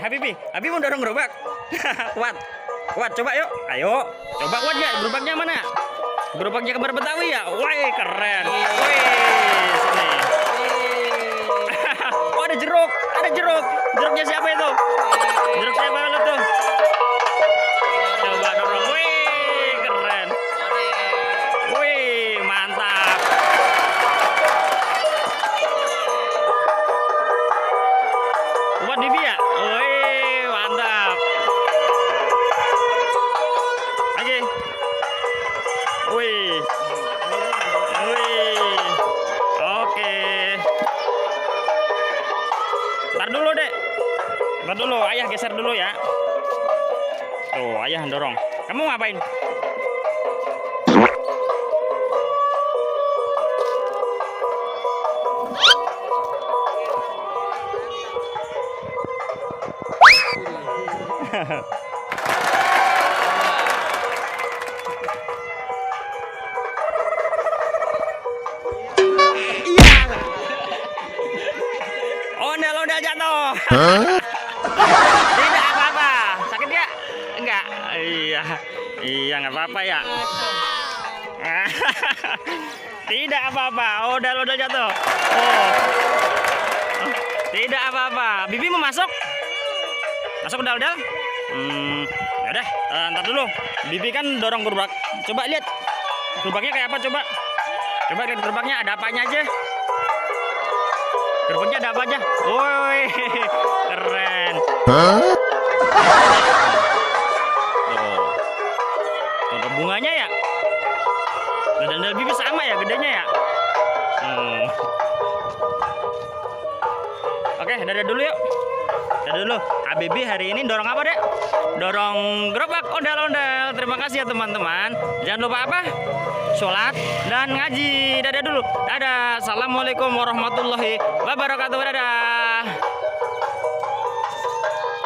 Habibi mau dorong gerobak. Kuat. Kuat, coba yuk. Ayo. Coba kuat ya. Gerobaknya mana? Gerobaknya kembar Betawi ya? Wih, keren. Wih, sini. Oh, ada jeruk. Ada jeruk. Jeruknya siapa itu? Jeruk siapa lo tuh? Coba dorong. Wih, keren. Wih, mantap. Kuat Bibi ya? Wih, mantap. Lagi. Wih. Wih. Oke. Ntar dulu, Dek. Ntar dulu, ayah geser dulu ya. Tuh, ayah dorong. Kamu ngapain? Ondel-ondel jatuh. Tidak apa-apa. Sakit ya? Enggak. Iya. Iya, enggak apa-apa ya. Tidak apa-apa. Ondel-ondel jatuh. Oh. Tidak apa-apa. Bibi mau masuk? Masuk ondel-ondel? Ya udah, ntar dulu. Bibi kan dorong gerobak. Coba lihat. Gerobaknya kayak apa coba? Coba lihat gerobaknya ada apanya aja. Gerobaknya ada apa aja? Woi, keren. Tuh, bunganya ya? Dan Bibi sama ya gedenya ya? Oke, dadah dulu yuk. Dadah dulu. Habibi hari ini dorong apa, Dek? Dorong gerobak ondel-ondel. Terima kasih ya teman-teman. Jangan lupa apa? Sholat dan ngaji. Dadah dulu. Dadah. Assalamualaikum warahmatullahi wabarakatuh. Dadah.